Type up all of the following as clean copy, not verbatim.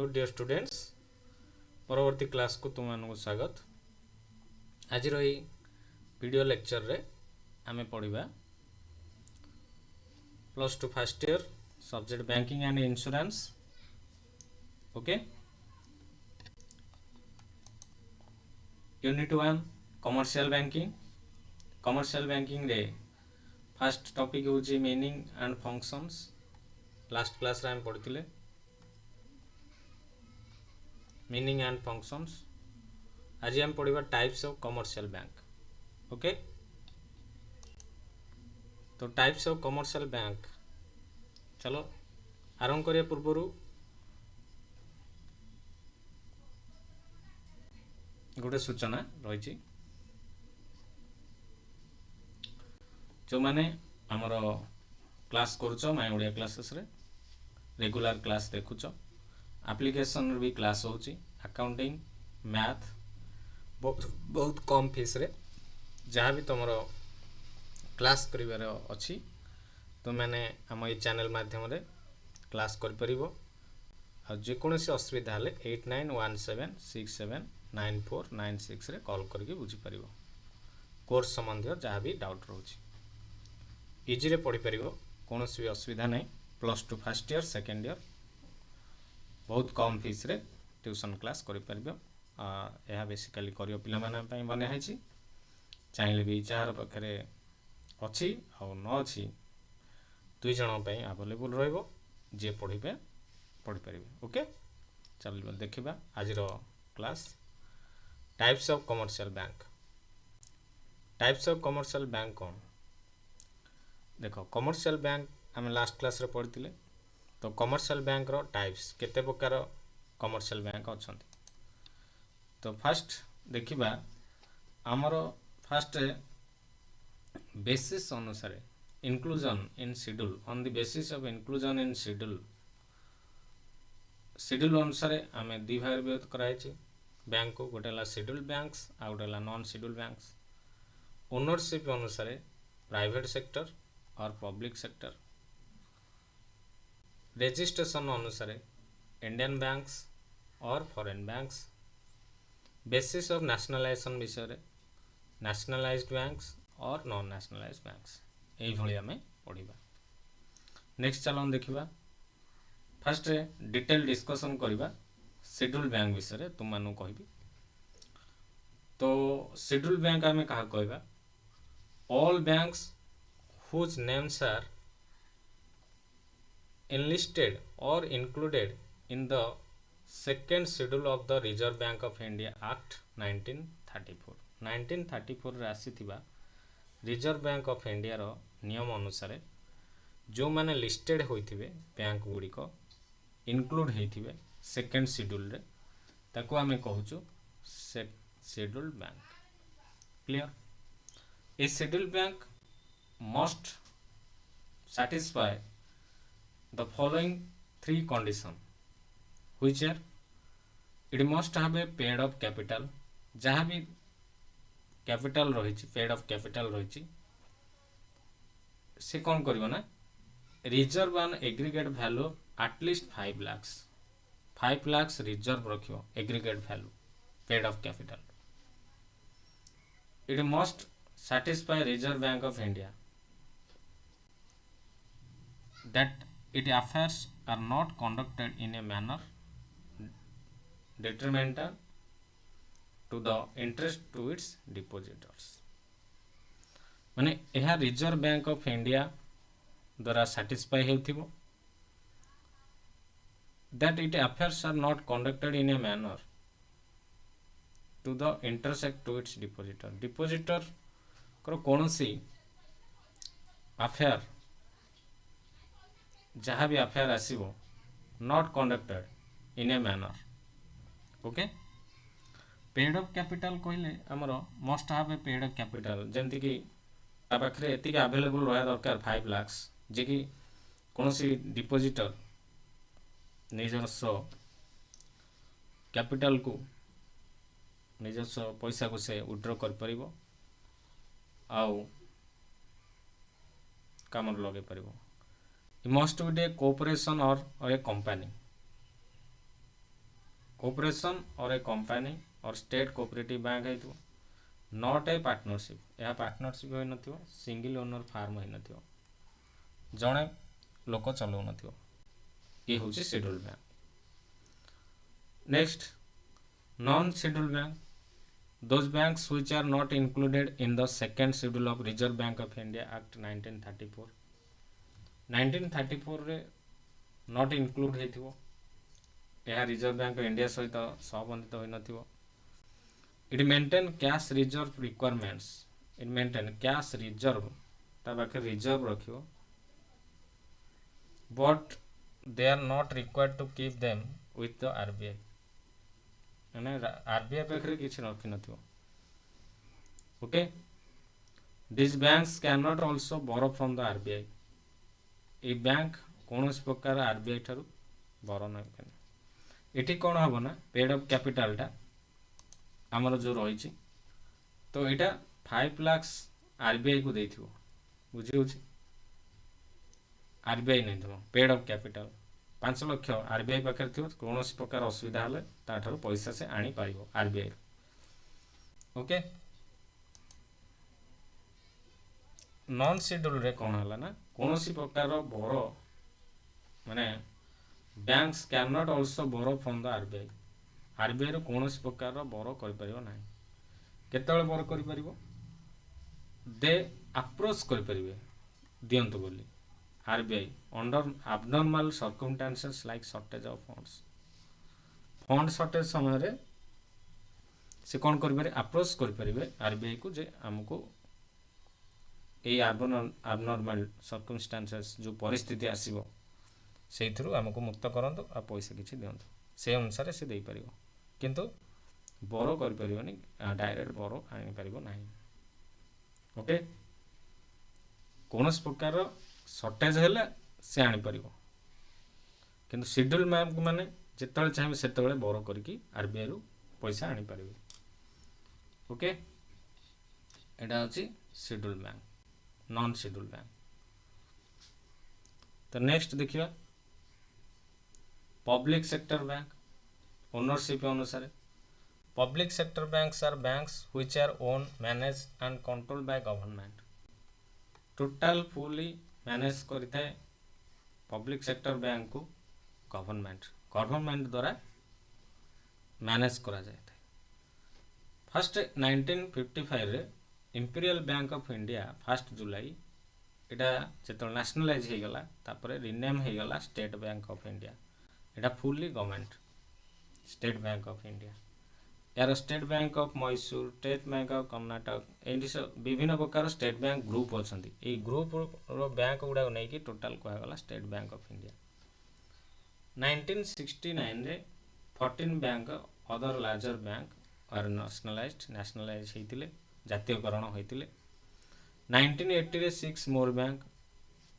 Hello dear students, परवर्ती class को तुम मानक स्वागत। आज वीडियो लेक्चर रे आमे पढ़िबा plus two first year subject banking and insurance. Okay, unit 1 commercial banking. Commercial banking रे फर्स्ट टॉपिक होची meaning and functions. Last class रे हम पढ़िथिले मीनिंग एंड फंक्शंस। आज हम पढ़िबा types of commercial bank. Okay, तो टाइप्स ऑफ कमर्शियल बैंक चलो आरंभ करिया पूर्व गोटे सूचना रही। जो माने हमर क्लास करूछ माय ओडिया क्लासेस रे रेगुलर क्लास देखुछ, एप्लिकेशन रे भी क्लास होची, अकाउंटिंग मैथ बहुत कम फीस रे जहाँ भी तुमर क्लास करिवार अछि तो मैंने आम ये चैनल माध्यम रे क्लास कर परिबो। आ जे कोनोसी असुविधा हेले 8917679496 रे कॉल करके बुझी परिबो। कोर्स संबंधी जहाँ भी डाउट रोची इजी रे पढ़ी परिबो, कोनोसी भी असुविधा नहीं। Plus two first year second year बहुत कम फीस रे ट्यूशन क्लास करि परिबो। यह बेसिकली करियो पिला माने पई बने हैछि, चाहिले भी चार पाखरे अछि आ न अछि दुई जन पई अवेलेबल रहइबो, जे पढ़िबे पढ़ि परिबे। ओके, चलो देखिबा आज रो class types of commercial bank. Types of commercial bank कौन देखो, कमर्शियल बैंक हम लास्ट क्लास रे पढ़िथिले। तो कमर्शियल बैंक रो टाइप्स केते प्रकार कमर्शियल बैंक अछंती। तो फर्स्ट देखिबा हमरो फर्स्ट बेसिस अनुसार inclusion in schedule, on the basis of inclusion in schedule. Schedule अनुसार आमे दि भाग विभक्त कराइछि बैंक को, गोटे ला शेड्यूल बैंक्स आ गोटे ला नॉन शेड्यूल बैंक्स। ओनरशिप अनुसार प्राइवेट सेक्टर और पब्लिक सेक्टर। रजिस्ट्रेशन अनुसार इंडियन बैंक्स और foreign banks. Basis of nationalisation विषय नेशनलाइज्ड बैंक्स और नॉन नेशनलाइज्ड बैंक्स यही भली आमे पढ़िबा। नेक्स्ट चलो देखिबा फर्स्ट डिटेल डिस्कशन करिबा शेड्यूल बैंक विषय तुम मानु कहबी। तो शेड्यूल बैंक आमे कहा कहबा, all banks whose names are enlisted or included in the second schedule of the Reserve Bank of India Act 1934। 1934 रे आसीथिबा रिजर्व बैंक ऑफ इंडिया रो नियम अनुसार जो माने लिस्टेड होइथिबे बैंक गुडी को इनक्लूड होइथिबे सेकंड शेड्यूल रे, ताको आमे कहूछु schedule bank. Clear? A schedule bank must satisfy the following three conditions, which are it must have a paid up capital। जहाँ भी कैपिटल रही पेड ऑफ कैपिटल रही से कौन करिवो ना, reserve and aggregate value at least 5 lakh. 5 lakh reserve रखियो aggregate value paid of capital. It must satisfy Reserve Bank of India that its affairs are not conducted in a manner detrimental to the interest to its depositors। माने यह reserve bank of India द्वारा satisfy हेउथिबो that its affairs are not conducted in a manner to the interest to its depositor। depositor कौन सी affair जहाँ भी affair आसीबो not conducted in a manner. Okay, paid up capital कहले हमर must have a paid up capital, जेंति कि आ पाखरे एति के अवेलेबल रहया दरकार 5 लाख, जे कि कोनोसी डिपोजिटर निजस्व कैपिटल को निजस्व पैसा को से विथड्रॉ कर परिबो आउ काम लगे परिबो। मस्ट बी ए कोऑपरेशन और ए कंपनी। कोऑपरेशन और ए कंपनी और स्टेट कोऑपरेटिव बैंक है नॉट ए पार्टनरशिप यह पार्टनरशिप हो नथियो सिंगल ओनर फार्म हो नथियो जणे लोक चलाउ नथियो ये हूँ schedule bank. Next non schedule bank those banks which are not included in the second schedule of Reserve Bank of India Act 1934 1934 रे not include हेथिवो यह रिजर्व बैंक ऑफ इंडिया सहित संबंधित होई नथिवो it maintain cash reserve requirements it maintain cash reserve ता बाके reserve रखियो but they are not required to keep them with the RBI माने आरबीआई पाखरे किछि रखि नथिवो okay this banks can not also borrow from the RBI ए bank कोनोस प्रकार आरबीआई ठारू बोरो नै पाने एठी कोन हबो ना पेड अप कैपिटल टा हमर जो रहिछि तो एटा 5 लाख आरबीआई को देथिवो बुझि होछि आरबीआई नै दो paid up capital 5 lakh RBI पाखरे थियो कोनोस प्रकार असुविधा हले ता ठारू पैसा से आनी पारिबो आरबीआई ओके नॉन शेड्यूल रे कोन हला ना कोनोसी प्रकार बोरो माने banks can not also borrow from the RBI RBI रो कोनोसी प्रकार बोरो करि परिबो नाही केतळे बोरो करि परिबो दे अप्रोच करि परिबे दियंतु बोली RBI under abnormal circumstances like shortage of fund shortage समय रे से कोन करि पारे अप्रोच करि परिबे आरबीआई को जे हमको ए एबनॉर्मल सर्कमस्टेंसेस जो परिस्थिति आसीबो सेइथरु हमको मुक्त करंतु आ पैसा किछि दियंतु से अनुसार से देई परिबो किंतु बोरो करि परिबोनी डायरेक्ट बोरो आनि परिबो नाही ओके कोनस प्रकार शॉर्टेज हेले से आनि परिबो किंतु शेड्यूल बैंक माने जेतळे चाहे सेतळे बोरो करके आरबीआई रु पैसा आनि परिबे ओके एटा अछि schedule bank non schedule bank तो नेक्स्ट देखिए पब्लिक सेक्टर बैंक ओनरशिप अनुसार public sector banks are banks which are own manage and control by government total fully manage करते पब्लिक सेक्टर बैंक को गवर्नमेंट द्वारा manage करा जाए first 1955 रे imperial bank of India 1 जुलाई एटा जेतो नेशनलाइज हे गला तापरे रिनेम हे गला स्टेट बैंक ऑफ इंडिया एटा fully government state bank of India यार state bank of Mysore state bank of Karnataka Andy विभिन्न प्रकार स्टेट बैंक ग्रुप अछंती ए ग्रुप रो बैंक गुडा नै कि टोटल कोहा गला स्टेट बैंक ऑफ इंडिया 1969 रे 14 bank other larger bank are nationalise हेतिले जातीयकरण होइतिले 1980 रे 6 मोर बैंक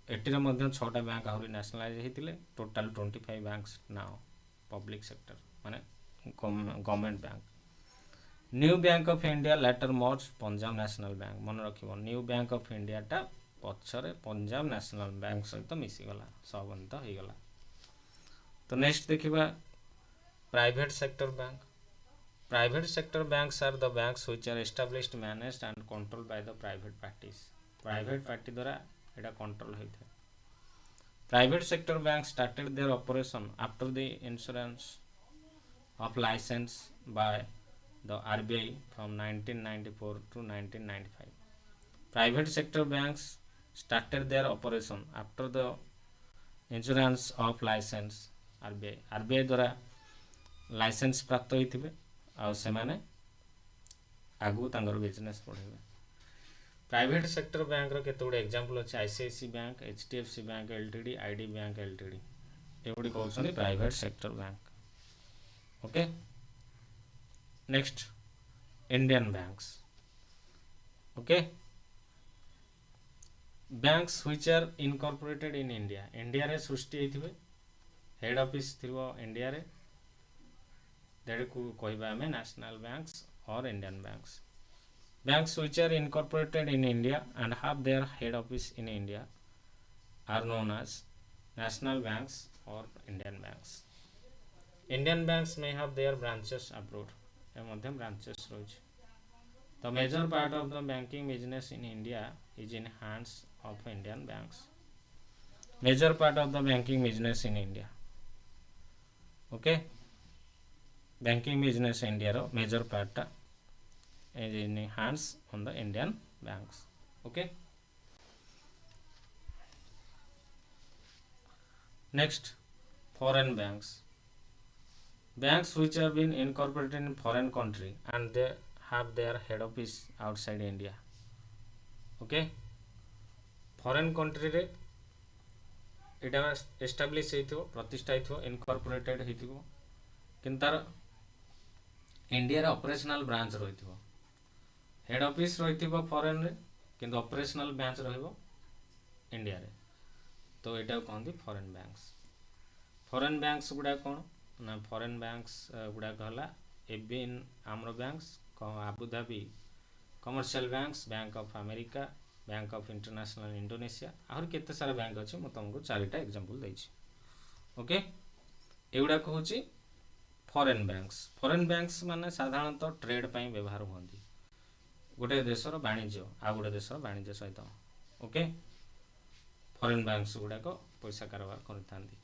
80 रे मध्य 6टा बैंक आहुरी नेशनलाइज हेतिले total 25 banks now public sector माने government bank New Bank of India later merge Punjab National Bank मन रखिबो न्यू बैंक ऑफ इंडिया टा पछरे पंजाब नेशनल बैंक सहित मिसी गला सबंत हो गला तो नेक्स्ट देखिबा private sector bank Private sector banks are the banks which are established, managed and controlled by the private parties. Private party द्वारा एटा control होइथे. Private sector banks started their operation after the issuance of license by the RBI from 1994 to 1995. Private sector banks started their operation after the issuance of license RBI. RBI द्वारा licence प्राप्त होइथिबे आ से माने आगु तांगर business पढेबे private sector bank रो केते गुडे एग्जांपल अछि ICICI bank HDFC bank LTD ID bank LTD एवडी कहउछन private sector bank okay next Indian banks okay banks which are incorporated in India India रे सृष्टि हेथिबे हेड ऑफिस थिबो इंडिया रे दैट को कहबा हमें नेशनल बैंक्स और Indian banks banks which are incorporated in India and have their head office in India are known as national banks और Indian banks Indian banks may have their branches abroad. ଏ ମଧ୍ୟ branches ରହିଛି. The major part of the banking business in India is in hands of Indian banks. Major part of the banking business in India. Okay. Banking business India ro major part ta is in hands on the Indian banks. Okay. Next, foreign banks. Banks which have been incorporated in foreign country and they have their head office outside India. Okay. Foreign country रे एटा establish हेइथो प्रतिष्ठा हेइथो incorporated हेइथो किंतु तार India रे operational branch रहिथो head office रहिथो foreign रे किंतु operational branch रहिबो इंडिया रे तो एटा कहंदी फॉरेन बैंक्स. फॉरेन बैंक्स गुडा कोन ना फॉरेन बैंक्स गुडा कहला ABN AMRO banks Abu Dhabi commercial banks Bank of America Bank of International Indonesia आहुर केते सारा बैंक अछि म तुमको चारिटा एग्जांपल दैछि. ओके एगुडा कहूछि फॉरेन बैंक्स माने साधारणतः ट्रेड पई व्यवहार होंदी गोटे देशर वाणिज्य आ गोटे देशर वाणिज्य सहित. ओके फॉरेन बैंक्स गुडा को पैसा कारोबार करथांदी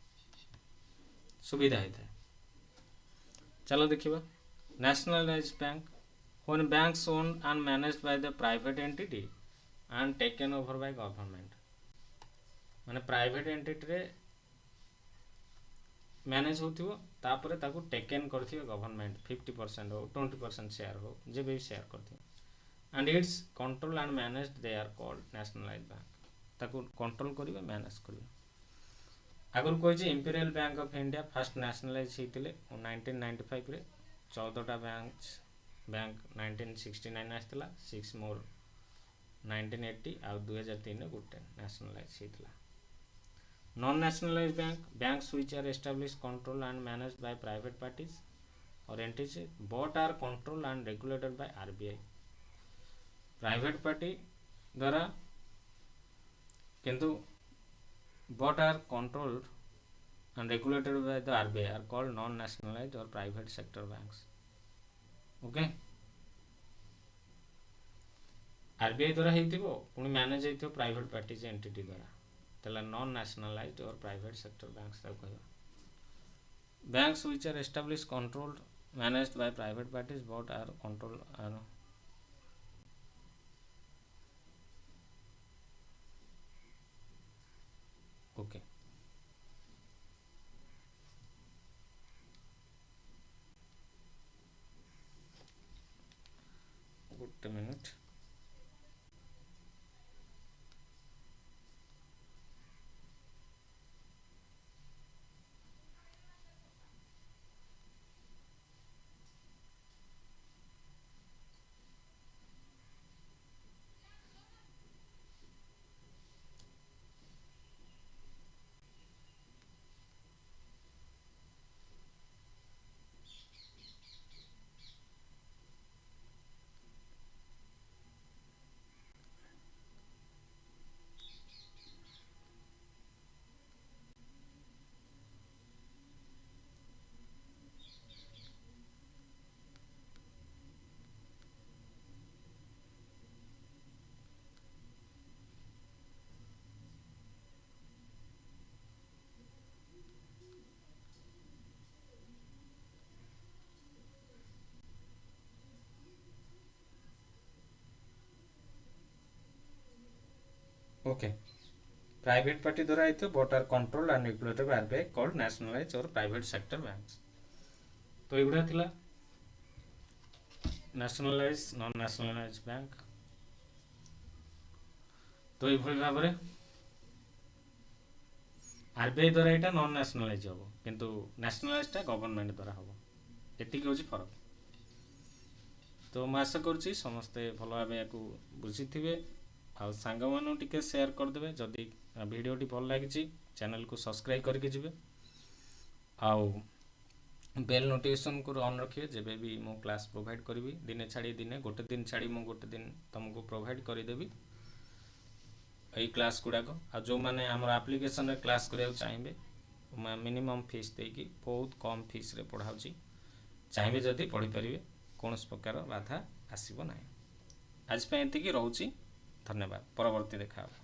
सुविधा हेता. चलो देखिबा nationalized bank when banks owned and managed by the private entity and taken over by government. माने प्राइवेट एंटिटी रे मैनेज होथिबो तापरे ताकू टेकन करथिबो गवर्नमेंट 50% हो 20% शेयर हो जे भी शेयर करथिबो and its control and managed they are called nationalised bank. ताकू कंट्रोल करिवे मैनेज करिवे. आगुर कहिछि Imperial bank of India first nationalise हेतिले 1995 रे 14 टा बैंक 1969 आस्थिला 6 मोर 1980 आ 2003 रे गुटे नेशनलाइज हेतिला. Non nationalised banks which are established, controlled and managed by private parties or entities but are controlled and regulated by RBI. Private party द्वारा किंतु but are controlled and regulated by the RBI are called non-nationalized or private sector banks. Okay. RBI द्वारा हेइथिबो पुनी manage हेइथिबो private party जे entity द्वारा तला non-nationalized or private sector banks ता कहबा. Banks which are established, controlled, managed by private parties but are controlled okay. Good minute. Okay. Private party द्वारा हेतु but are controlled and regulated by RBI called nationalized or private sector banks. तो एगुडा थिला nationalized non nationalized bank. तो एभଳି भाबरे RBI द्वारा एटा non nationalise हो किंतु nationalise टा गवर्नमेंट द्वारा हो एतिक होची फरक. तो मैं आशा करूची समस्ते भलो भाबे याकू बुझिथिबे आ सांग मानु टिके शेयर कर देबे. जदी वीडियोटी भल लागिची चैनल को सब्सक्राइब करके जिबे आ बेल नोटिफिकेशन को ऑन रखिए जेबे भी मो क्लास प्रोवाइड करबी दिने छाड़ी दिने गोटे दिन छाड़ी मो गोटे दिन तुमको प्रोवाइड करि देबी एई क्लास गुडा को. आ जो माने हमर एप्लीकेशन रे क्लास करिया चाहिबे ମିନିମମ୍ ଫିସ୍ ଦେଇକି ବହୁତ କମ୍ ଫିସ୍ରେ ପଢ଼ାଉଛି। ଚାହିଁବେ ଯଦି ପଢ଼ିପାରିବେ, କୌଣସି ପ୍ରକାର ବାଧା ଆସିବ ନାହିଁ। ଆଜି ପାଇଁ ଏତିକି ରହୁଛି। ଧନ୍ୟବାଦ। ପରବର୍ତ୍ତୀ ଦେଖା ହେବ।